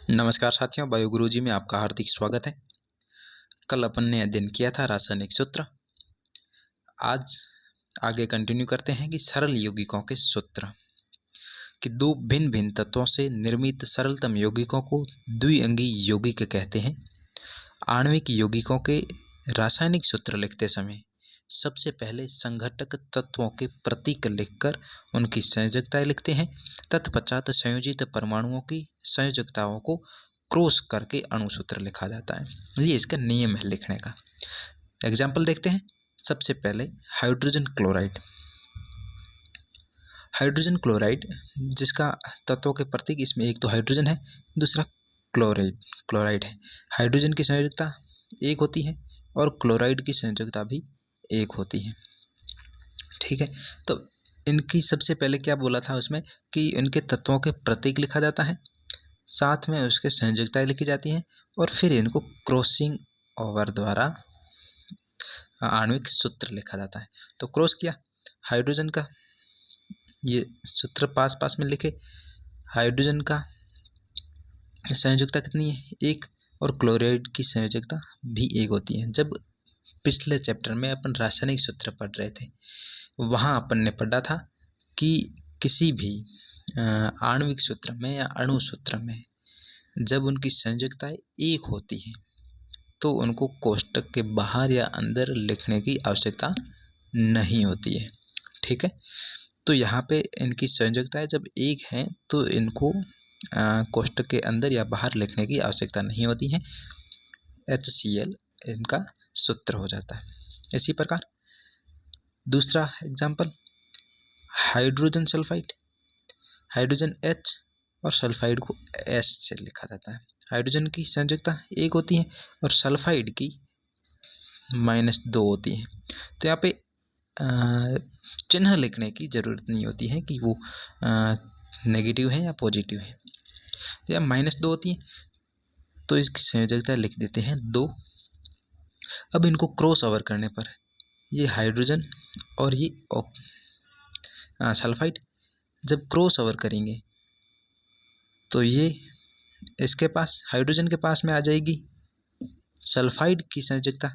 नमस्कार साथियों, बायो गुरुजी में आपका हार्दिक स्वागत है। कल अपन ने अध्ययन किया था रासायनिक सूत्र। आज आगे कंटिन्यू करते हैं कि सरल यौगिकों के सूत्र कि दो भिन्न भिन्न तत्वों से निर्मित सरलतम यौगिकों को द्विअंगी यौगिक कहते हैं। आणविक यौगिकों के रासायनिक सूत्र लिखते समय सबसे पहले संघटक तत्वों के प्रतीक लिखकर उनकी संयोजकताएं लिखते हैं। तत्पश्चात संयोजित परमाणुओं की संयोजकताओं को क्रॉस करके अणुसूत्र लिखा जाता है। ये इसका नियम है लिखने का। एग्जाम्पल देखते हैं। सबसे पहले हाइड्रोजन क्लोराइड। हाइड्रोजन क्लोराइड जिसका तत्वों के प्रतीक, इसमें एक तो हाइड्रोजन है, दूसरा क्लोराइड है। हाइड्रोजन की संयोजकता एक होती है और क्लोराइड की संयोजकता भी एक होती है। ठीक है, तो इनकी सबसे पहले क्या बोला था उसमें कि इनके तत्वों के प्रतीक लिखा जाता है, साथ में उसके संयोजकताएं लिखी जाती हैं और फिर इनको क्रॉसिंग ओवर द्वारा आणविक सूत्र लिखा जाता है। तो क्रॉस किया, हाइड्रोजन का ये सूत्र पास पास में लिखे। हाइड्रोजन का संयोजकता कितनी है? एक, और क्लोराइड की संयोजकता भी एक होती है। जब पिछले चैप्टर में अपन रासायनिक सूत्र पढ़ रहे थे, वहाँ अपन ने पढ़ा था कि किसी भी आणविक सूत्र में या अणु सूत्र में जब उनकी संयोजकताएं एक होती है तो उनको कोष्टक के बाहर या अंदर लिखने की आवश्यकता नहीं होती है। ठीक है, तो यहाँ पे इनकी संयोजकताएं जब एक हैं तो इनको कोष्टक के अंदर या बाहर लिखने की आवश्यकता नहीं होती है। HCl इनका सूत्र हो जाता है। इसी प्रकार दूसरा example, hydrogen sulphide. Hydrogen H और सल्फाइड को S से लिखा जाता है। हाइड्रोजन की संयोजकता एक होती है और सल्फाइड की -2 होती है। तो यहाँ पे चिन्ह लिखने की ज़रूरत नहीं होती है कि वो नेगेटिव है या पॉजिटिव है। या -2 होती है तो इसकी संयोजकता लिख देते हैं 2। अब इनको क्रॉस ओवर करने पर ये हाइड्रोजन और ये सल्फाइड जब क्रॉस ओवर करेंगे तो ये इसके पास, हाइड्रोजन के पास में आ जाएगी सल्फाइड की संयोजकता,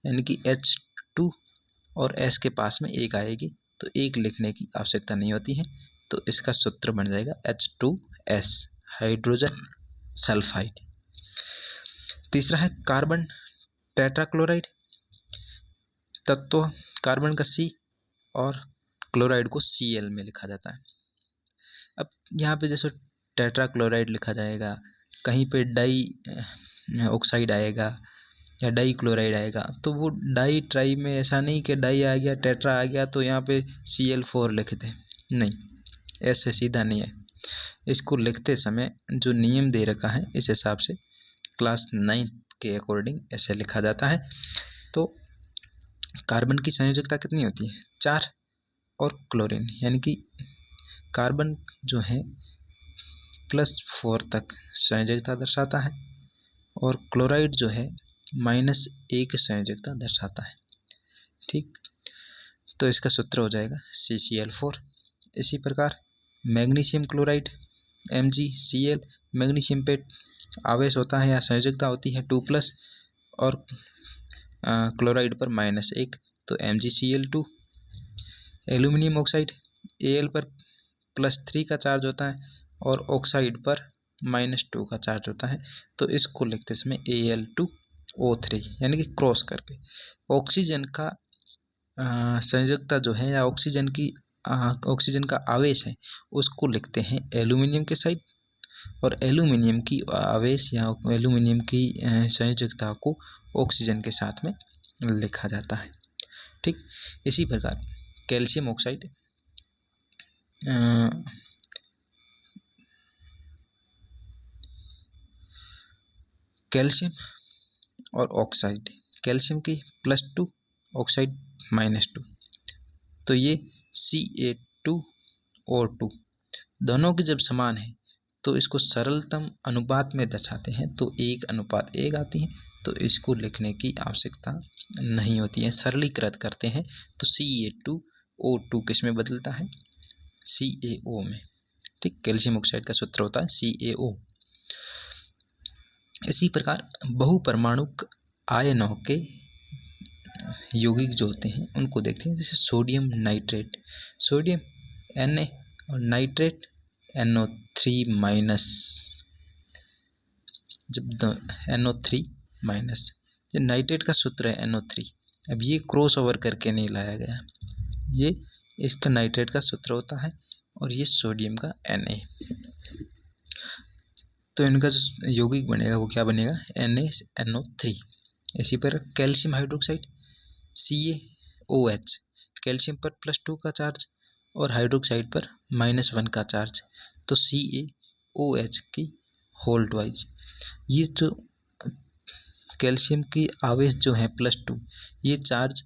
यानी कि H2, और S के पास में एक आएगी, तो एक लिखने की आवश्यकता नहीं होती है। तो इसका सूत्र बन जाएगा H2S, हाइड्रोजन सल्फाइड। तीसरा है कार्बन टेट्राक्लोराइड। तत्व कार्बन का C और क्लोराइड को Cl में लिखा जाता है। अब यहाँ पे जैसे टेट्राक्लोराइड लिखा जाएगा, कहीं पे डाई ऑक्साइड आएगा या डाई क्लोराइड आएगा, तो वो डाई ट्राई में ऐसा नहीं कि डाई आ गया टेट्रा आ गया तो यहाँ पे Cl4 लिख दें, नहीं, ऐसे सीधा नहीं है। इसको लिखते समय जो नियम दे रखा है इस हिसाब से क्लास 9 के अकॉर्डिंग ऐसे लिखा जाता है। तो कार्बन की संयोजकता कितनी होती है? 4, और क्लोरीन यानी कि कार्बन जो है +4 तक संयोजकता दर्शाता है और क्लोराइड जो है -1 संयोजकता दर्शाता है। ठीक, तो इसका सूत्र हो जाएगा CCl4। इसी प्रकार मैग्नीशियम क्लोराइड MgCl, मैग्नीशियम पे आवेश होता है या संयोजकता होती है 2+, और क्लोराइड पर -1, तो MgCl2। एल्यूमिनियम ऑक्साइड Al पर +3 का चार्ज होता है और ऑक्साइड पर -2 का चार्ज होता है, तो इसको लिखते समय Al2O3 यानी कि क्रॉस करके ऑक्सीजन का संयोजकता जो है या ऑक्सीजन का आवेश है उसको लिखते हैं एल्यूमिनियम के साइड, और एल्यूमिनियम की आवेश या एल्यूमिनियम की संयोजकता को ऑक्सीजन के साथ में लिखा जाता है। ठीक, इसी प्रकार कैल्शियम ऑक्साइड, कैल्शियम और ऑक्साइड, कैल्शियम की +2, ऑक्साइड -2, तो ये Ca2O2 दोनों की जब समान है तो इसको सरलतम अनुपात में दर्शाते हैं, तो 1:1 आती है, तो इसको लिखने की आवश्यकता नहीं होती है। सरलीकृत करते हैं तो Ca2O2 किस में बदलता है? CaO में। ठीक, कैल्शियम ऑक्साइड का सूत्र होता है CaO। इसी प्रकार बहुपरमाणुक आयनों के यौगिक जो होते हैं उनको देखते हैं, जैसे सोडियम नाइट्रेट, सोडियम Na और नाइट्रेट NO3-, जब NO3-, ये नाइट्रेट का सूत्र है NO3। अब ये क्रॉस ओवर करके नहीं लाया गया, ये इसका नाइट्रेट का सूत्र होता है और ये सोडियम का Na। तो इनका जो यौगिक बनेगा वो क्या बनेगा, NaNO3। इसी पर कैल्शियम हाइड्रोक्साइड CaOH, कैल्शियम पर +2 का चार्ज और हाइड्रोक्साइड पर -1 का चार्ज, तो CaOH की होल ट्वाइस। ये जो कैल्शियम की आवेश जो है +2, ये चार्ज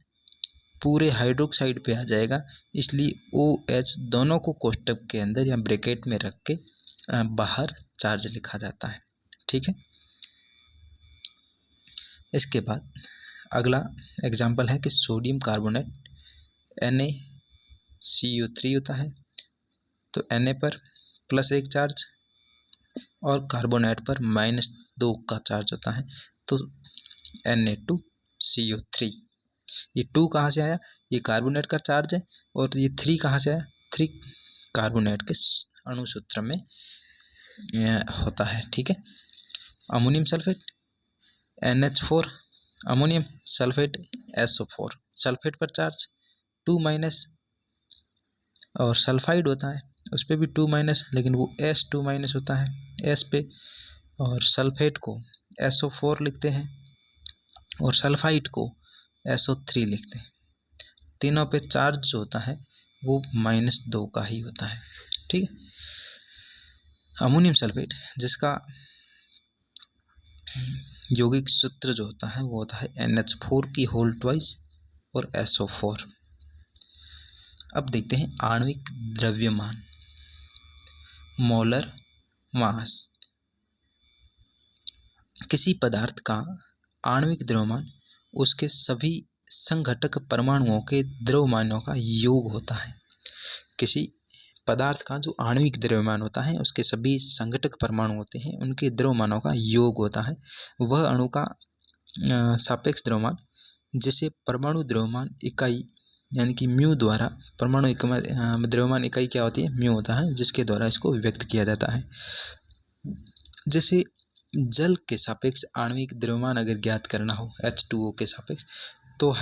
पूरे हाइड्रोक्साइड पे आ जाएगा, इसलिए OH दोनों को कोष्टक के अंदर या ब्रैकेट में रख के बाहर चार्ज लिखा जाता है। ठीक है। इसके बाद अगला एग्जाम्पल है कि सोडियम कार्बोनेट NaCO3 होता है, तो Na पर +1 चार्ज और कार्बोनेट पर -2 का चार्ज होता है, तो Na2CO3। ये 2 कहाँ से आया, ये कार्बोनेट का चार्ज है, और ये 3 कहाँ से आया, 3 कार्बोनेट के अणुसूत्र में होता है। ठीक है। Ammonium sulphate NH4, ammonium sulphate SO4, sulphate पर चार्ज 2- और सल्फाइड होता है उस पर भी 2-, लेकिन वो S2- होता है S पे, और सल्फेट को SO4 लिखते हैं और सल्फाइड को SO3 लिखते हैं। तीनों पे चार्ज जो होता है वो -2 का ही होता है। ठीक है। अमोनियम सल्फेट जिसका यौगिक सूत्र जो होता है वो होता है NH4 की होल ट्वाइस और SO4। अब देखते हैं आणविक द्रव्यमान, मोलर मास। किसी पदार्थ का आणविक द्रव्यमान उसके सभी संघटक परमाणुओं के द्रव्यमानों का योग होता है। किसी पदार्थ का जो आणविक द्रव्यमान होता है उसके सभी संघटक परमाणु होते हैं उनके द्रव्यमानों का योग होता है। वह अणु का सापेक्ष द्रव्यमान, जिसे परमाणु द्रव्यमान इकाई यानी कि म्यू द्वारा, परमाणु द्रव्यमान इकाई क्या होती है, म्यू होता है, जिसके द्वारा इसको व्यक्त किया जाता है। जैसे जल के सापेक्ष आणविक द्रव्यमान अगर ज्ञात करना हो H2O के सापेक्ष, तो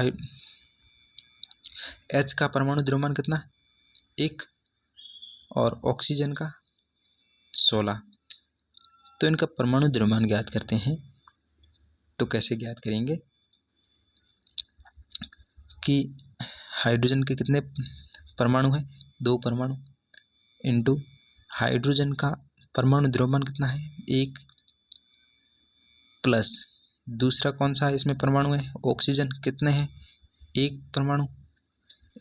H का परमाणु द्रव्यमान कितना, 1, और ऑक्सीजन का 16। तो इनका परमाणु द्रव्यमान ज्ञात करते हैं, तो कैसे ज्ञात करेंगे कि हाइड्रोजन के कितने परमाणु हैं, 2 परमाणु, इनटू हाइड्रोजन का परमाणु द्रव्यमान कितना है, 1, प्लस दूसरा कौन सा इसमें परमाणु है, ऑक्सीजन, कितने हैं, 1 परमाणु,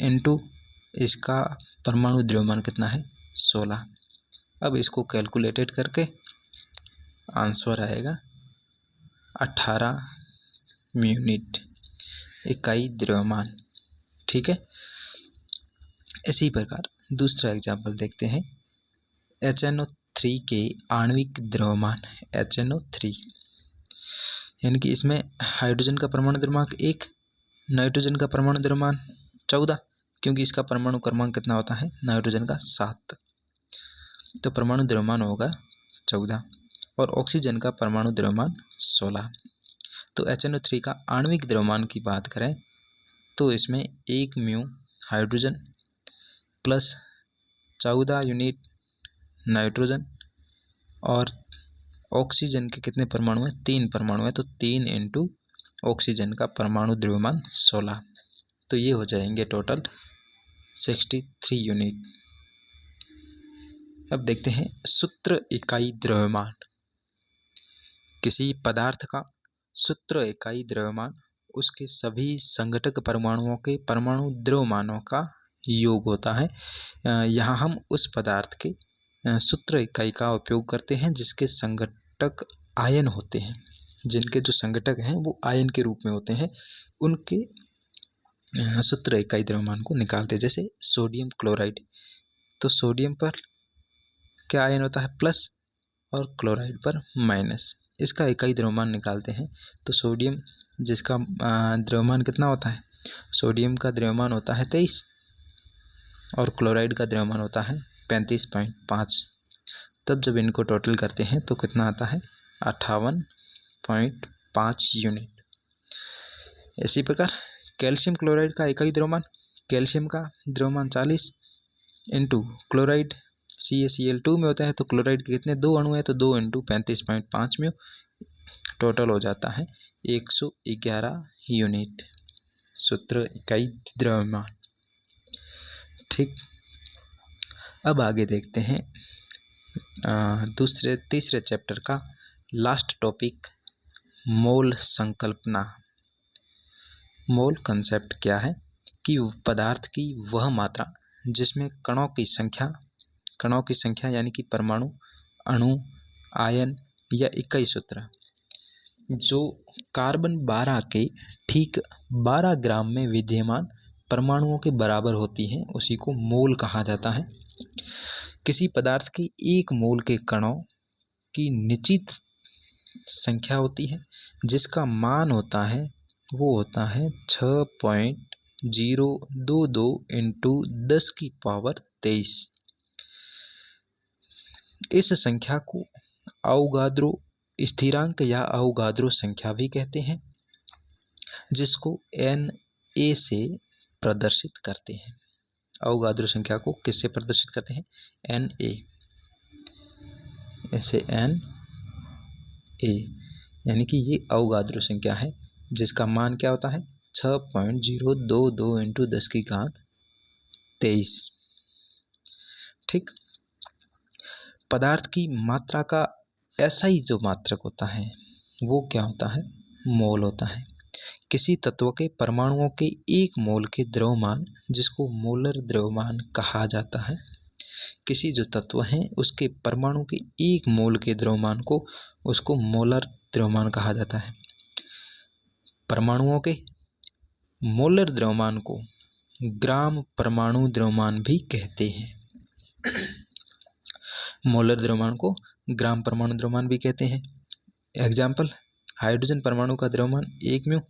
इनटू इसका परमाणु द्रव्यमान कितना है, 16। अब इसको कैलकुलेटेड करके आंसर आएगा 18 यूनिट इकाई द्रव्यमान। ठीक है। इसी प्रकार दूसरा एग्जाम्पल देखते हैं, HNO3 के आणविक द्रव्यमान, HNO3 यानी कि इसमें हाइड्रोजन का परमाणु द्रव्यमान 1, नाइट्रोजन का परमाणु द्रव्यमान 14, क्योंकि इसका परमाणु क्रमांक कितना होता है, नाइट्रोजन का 7, तो परमाणु द्रव्यमान होगा 14, और ऑक्सीजन का परमाणु द्रव्यमान 16। तो HNO3 का आणविक द्रव्यमान की बात करें तो इसमें 1 mu hydrogen plus 14 unit nitrogen, और ऑक्सीजन के कितने परमाणु हैं, 3 परमाणु हैं, तो 3 इंटू ऑक्सीजन का परमाणु द्रव्यमान 16, तो ये हो जाएंगे टोटल 63 यूनिट। अब देखते हैं सूत्र इकाई द्रव्यमान। किसी पदार्थ का सूत्र इकाई द्रव्यमान उसके सभी संघटक परमाणुओं के परमाणु द्रव्यमानों का योग होता है। यहाँ हम उस पदार्थ के सूत्र इकाई का उपयोग करते हैं जिसके संघटक आयन होते हैं, जिनके जो संघटक हैं वो आयन के रूप में होते हैं, उनके सूत्र इकाई द्रव्यमान को निकालते हैं। जैसे सोडियम क्लोराइड, तो सोडियम पर क्या आयन होता है, प्लस, और क्लोराइड पर माइनस। इसका इकाई द्रव्यमान निकालते हैं तो सोडियम जिसका द्रव्यमान कितना होता है, सोडियम का द्रव्यमान होता है 23 और क्लोराइड का द्रव्यमान होता है 35.5। तब जब इनको टोटल करते हैं तो कितना आता है 58.5 यूनिट। इसी प्रकार कैल्शियम क्लोराइड का इकाई द्रव्यमान, कैल्शियम का द्रव्यमान 40 इंटू क्लोराइड CaCl2 में होता है तो क्लोराइड के कितने 2 अणु हैं तो 2 इंटू 35.5 में टोटल हो जाता है 111 यूनिट सूत्र इकाई द्रव्यमान। ठीक, अब आगे देखते हैं तीसरे चैप्टर का लास्ट टॉपिक, मोल संकल्पना। मोल कंसेप्ट क्या है कि पदार्थ की वह मात्रा जिसमें कणों की संख्या यानी कि परमाणु, अणु, आयन या इकाई सूत्र जो कार्बन 12 के ठीक 12 ग्राम में विद्यमान परमाणुओं के बराबर होती हैं उसी को मोल कहा जाता है। किसी पदार्थ के 1 मोल के कणों की निश्चित संख्या होती है जिसका मान होता है 6.022 इंटू 10 की पावर 23। इस संख्या को अवोगाद्रो स्थिरांक या अवोगाद्रो संख्या भी कहते हैं जिसको Na से प्रदर्शित करते हैं। अवोगाद्रो संख्या को किससे प्रदर्शित करते हैं, Na, ऐसे Na, यानी कि ये अवोगाद्रो संख्या है जिसका मान क्या होता है 6.022 इंटू 10 की घात 23। ठीक, पदार्थ की मात्रा का ऐसा ही जो मात्रक होता है वो क्या होता है, मोल होता है। किसी तत्व के परमाणुओं के 1 मोल के द्रव्यमान जिसको मोलर द्रव्यमान कहा जाता है, किसी जो तत्व हैं उसके परमाणु के 1 मोल के द्रव्यमान को उसको मोलर द्रव्यमान कहा जाता है। परमाणुओं के मोलर द्रव्यमान को ग्राम परमाणु द्रव्यमान भी कहते हैं। मोलर द्रव्यमान को ग्राम परमाणु द्रव्यमान भी कहते हैं। एग्जाम्पल, हाइड्रोजन परमाणु का द्रव्यमान 1 म्यू,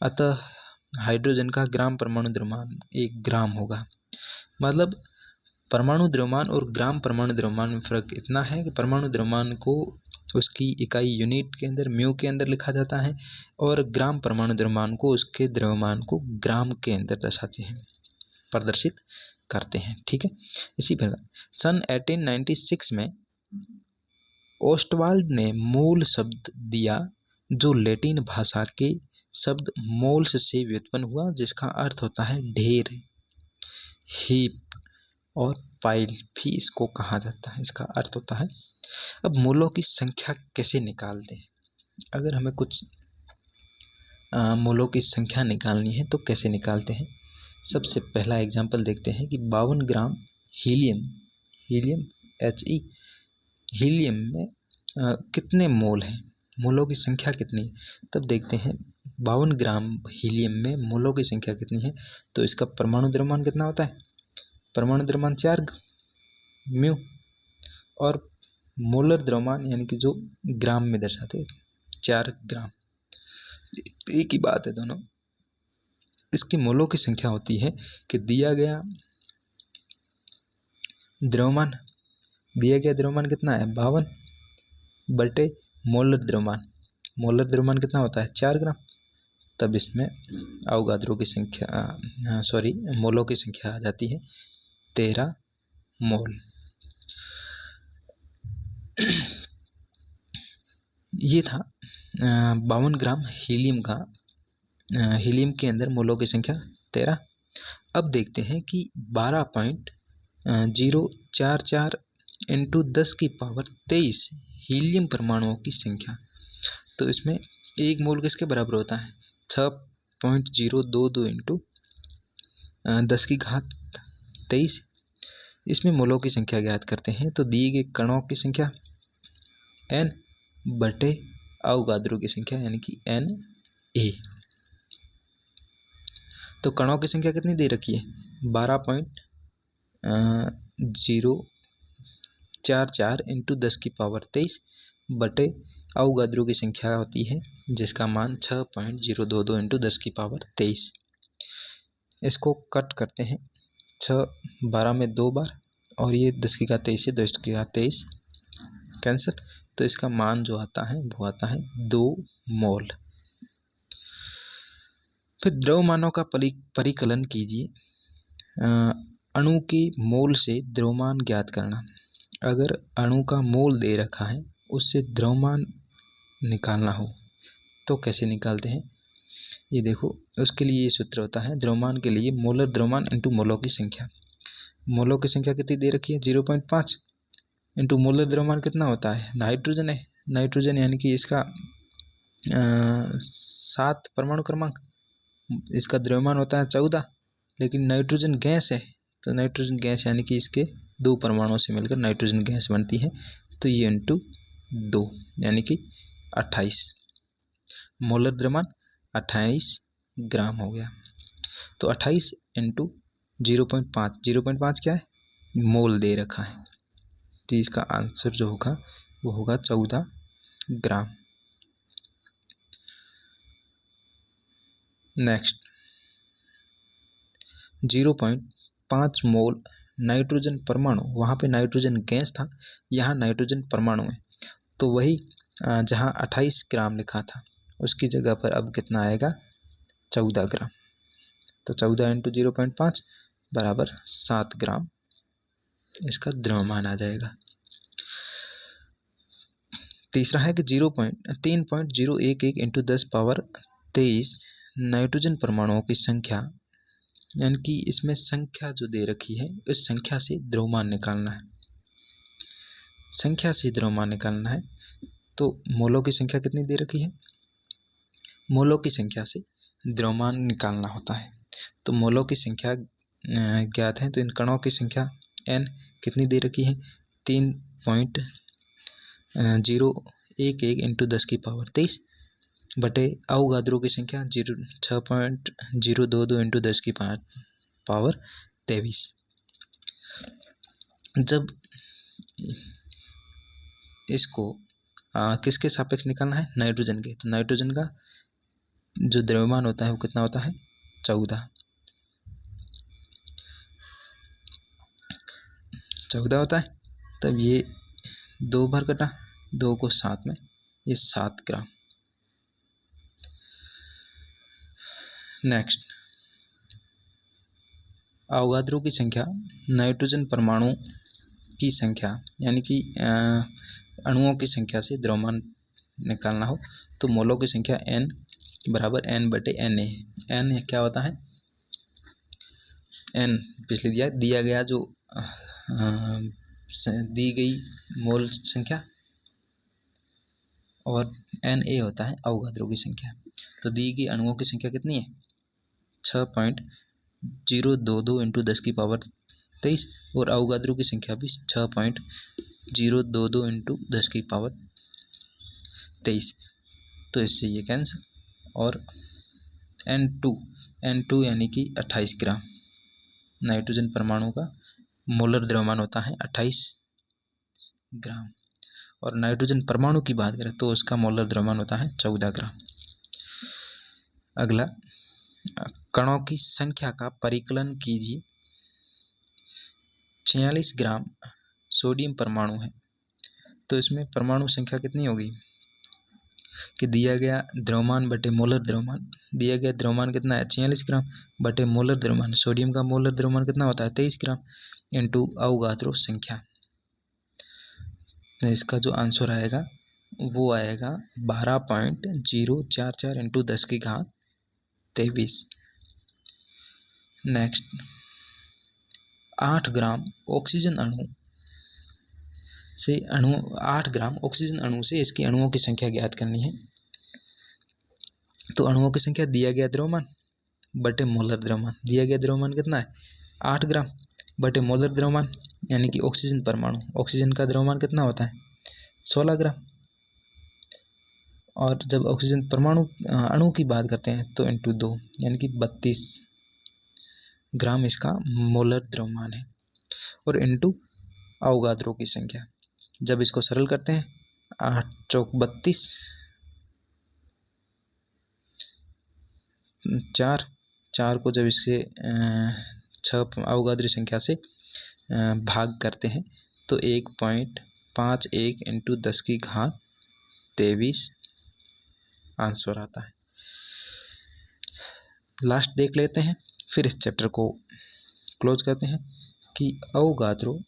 अतः हाइड्रोजन का ग्राम परमाणु द्रव्यमान 1 ग्राम होगा। मतलब परमाणु द्रव्यमान और ग्राम परमाणु द्रव्यमान में फर्क इतना है कि परमाणु द्रव्यमान को उसकी इकाई यूनिट के अंदर म्यू के अंदर लिखा जाता है और ग्राम परमाणु द्रव्यमान को उसके द्रव्यमान को ग्राम के अंदर दर्शाते हैं, प्रदर्शित करते हैं। ठीक है, इसी प्रकार सन 1896 में ओस्टवाल्ड ने मोल शब्द दिया जो लैटिन भाषा के शब्द मोल्स से व्युत्पन्न हुआ जिसका अर्थ होता है ढेर, हीप और पाइल भी इसको कहा जाता है, इसका अर्थ होता है। अब मोलों की संख्या कैसे निकालते हैं, अगर हमें कुछ मोलों की संख्या निकालनी है तो कैसे निकालते हैं। सबसे पहला एग्जाम्पल देखते हैं कि 52 ग्राम हीलियम He, हीलियम में कितने मोल हैं, मोलों की संख्या कितनी है। तब देखते हैं 52 ग्राम हीलियम में मोलों की संख्या कितनी है तो इसका परमाणु द्रव्यमान कितना होता है, परमाणु द्रव्यमान 4 म्यू और मोलर द्रव्यमान यानी कि जो ग्राम में दर्शाते 4 ग्राम, एक ही बात है दोनों। इसकी मोलों की संख्या होती है कि दिया गया द्रव्यमान कितना है 52 बटे मोलर द्रव्यमान कितना होता है 4 ग्राम। तब इसमें अवोगाद्रो की संख्या मोलों की संख्या आ जाती है 13 मोल। ये था 52 ग्राम हीलियम के अंदर मोलों की संख्या 13। अब देखते हैं कि 12.044 इंटू 10 की पावर 23 हीलियम परमाणुओं की संख्या, तो इसमें 1 मोल किसके बराबर होता है 6.022 इंटू 10 की घात 23। इसमें मोलों की संख्या ज्ञात करते हैं तो दिए गए कणों की संख्या n बटे अवोगाद्रो की संख्या यानी कि Na। तो कणों की संख्या कितनी दे रखी है 12.044 इंटू 10 की पावर 23 बटे अवोगाद्रो की संख्या होती है जिसका मान 6.022 इंटू 10 की पावर 23। इसको कट करते हैं, 6 12 में 2 बार और ये 10 की घात 23 है, 10 की घात 23 कैंसिल, तो इसका मान जो आता है वो आता है 2 मोल। फिर द्रव्यमानों का परिकलन कीजिए। अणु के मोल से द्रव्यमान ज्ञात करना। अगर अणु का मोल दे रखा है उससे द्रव्यमान निकालना हो तो कैसे निकालते हैं, ये देखो। उसके लिए ये सूत्र होता है द्रव्यमान के लिए मोलर द्रव्यमान इंटू मोलों की संख्या। मोलों की संख्या कितनी दे रखी है 0.5 इंटू मोलर द्रव्यमान कितना होता है, नाइट्रोजन है, नाइट्रोजन यानी कि इसका 7 परमाणु क्रमांक, इसका द्रव्यमान होता है 14, लेकिन नाइट्रोजन गैस है तो नाइट्रोजन गैस यानी कि इसके 2 परमाणुओं से मिलकर नाइट्रोजन गैस बनती है, तो ये इंटू 2 यानी कि 28 मोलर द्रव्यमान 28 ग्राम हो गया। तो 28 इंटू 0.5, 0.5 क्या है मोल दे रखा है, तो इसका आंसर जो होगा वो होगा 14 ग्राम। नेक्स्ट 0.5 मोल नाइट्रोजन परमाणु, वहाँ पे नाइट्रोजन गैस था, यहाँ नाइट्रोजन परमाणु है, तो वही जहाँ 28 ग्राम लिखा था उसकी जगह पर अब कितना आएगा 14 ग्राम, तो 14 इंटू 0.5 बराबर 7 ग्राम इसका द्रव्यमान आ जाएगा। तीसरा है कि 3.011 इंटू 10 पावर 23 नाइट्रोजन परमाणुओं की संख्या, यानी कि इसमें संख्या जो दे रखी है इस संख्या से द्रव्यमान निकालना है, संख्या से द्रव्यमान निकालना है। तो मोलों की संख्या कितनी दे रखी है, मोलों की संख्या से द्रव्यमान निकालना होता है। तो मोलों की संख्या ज्ञात है, तो इन कणों की संख्या n कितनी दे रखी है 3.011 इंटू 10 की पावर 23 बटे अवोगाद्रो की संख्या 6.022 इंटू 10 की पावर 23। जब इसको किसके सापेक्ष निकालना है नाइट्रोजन के, तो नाइट्रोजन का जो द्रव्यमान होता है वो कितना होता है 14 होता है। तब ये 2 बार कटा, 2 को 7 में, ये 7 ग्राम। नेक्स्ट अवोगाद्रो की संख्या नाइट्रोजन परमाणु की संख्या यानी कि अणुओं की संख्या से द्रव्यमान निकालना हो तो मोलों की संख्या n बराबर n बटे Na है। n क्या होता है n पिछले दिया गया जो दी गई मोल संख्या, और Na होता है अवोगाद्रो की संख्या। तो दी गई अणुओं की संख्या कितनी है 6.022 इंटू 10 की पावर 23 और अवोगाद्रो की संख्या भी 6.022 इंटू 10 की पावर 23, तो इससे ये कैंसिल। और N2 यानी कि 28 ग्राम नाइट्रोजन परमाणु का मोलर द्रव्यमान होता है 28 ग्राम, और नाइट्रोजन परमाणु की बात करें तो उसका मोलर द्रव्यमान होता है 14 ग्राम। अगला कणों की संख्या का परिकलन कीजिए। 46 ग्राम सोडियम परमाणु है, तो इसमें परमाणु संख्या कितनी होगी कि दिया गया द्रव्यमान बटे मोलर द्रव्यमान, दिया गया द्रव्यमान कितना है 46 ग्राम बटे मोलर द्रव्यमान, सोडियम का मोलर द्रव्यमान कितना होता है 23 ग्राम इंटू अवोगाद्रो संख्या। तो इसका जो आंसर आएगा वो आएगा 12.044 इंटू 10 की घात 23। नेक्स्ट 8 ग्राम ऑक्सीजन अणु से 8 ग्राम ऑक्सीजन अणु से इसके अणुओं की संख्या ज्ञात करनी है। तो अणुओं की संख्या दिया गया द्रव्यमान बटे मोलर द्रव्यमान, दिया गया द्रव्यमान कितना है 8 ग्राम बटे मोलर द्रव्यमान यानी कि ऑक्सीजन परमाणु, ऑक्सीजन का द्रव्यमान कितना होता है 16 ग्राम, और जब ऑक्सीजन परमाणु अणु की बात करते हैं तो इंटू 2 यानी कि 32 ग्राम इसका मोलर द्रव्यमान है, और इंटू अवोगाद्रो की संख्या। जब इसको सरल करते हैं 8 चौक 32, 4 को जब इससे 6 अवगाद्री संख्या से भाग करते हैं तो 1.51 इंटू 10 की घात 23 आंसर आता है। लास्ट देख लेते हैं, फिर इस चैप्टर को क्लोज करते हैं कि अवगाद्रो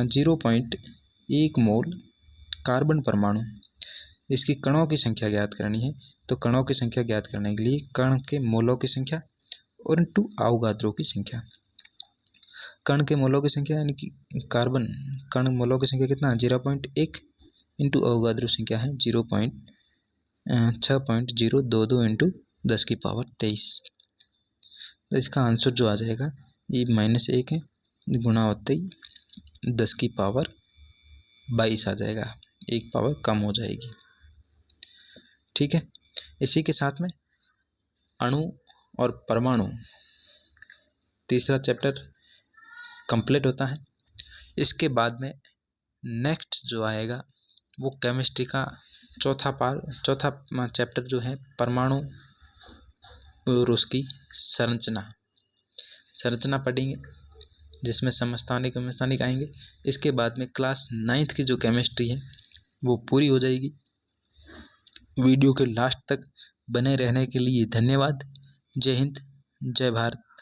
0.1 मोल कार्बन परमाणु, इसकी कणों की संख्या ज्ञात करनी है। तो कणों की संख्या ज्ञात करने के लिए कण के मोलों की संख्या और इंटू अवगाद्रो की संख्या। कण के मोलों की संख्या यानी कि कार्बन कण मोलों की संख्या कितना 0.1 इंटू अवगाद्रो संख्या है 6.022 इंटू 10 की पावर 23। तो इसका आंसर जो आ जाएगा ये -1 है, गुणा होते ही 10 की पावर 22 आ जाएगा, 1 पावर कम हो जाएगी। ठीक है, इसी के साथ में अणु और परमाणु तीसरा चैप्टर कंप्लीट होता है। इसके बाद में नेक्स्ट जो आएगा वो केमिस्ट्री का चौथा चैप्टर जो है परमाणु और उसकी संरचना पढ़ेंगे, जिसमें समस्थानिक आएंगे। इसके बाद में क्लास 9th की जो केमिस्ट्री है वो पूरी हो जाएगी। वीडियो के लास्ट तक बने रहने के लिए धन्यवाद। जय हिंद, जय भारत।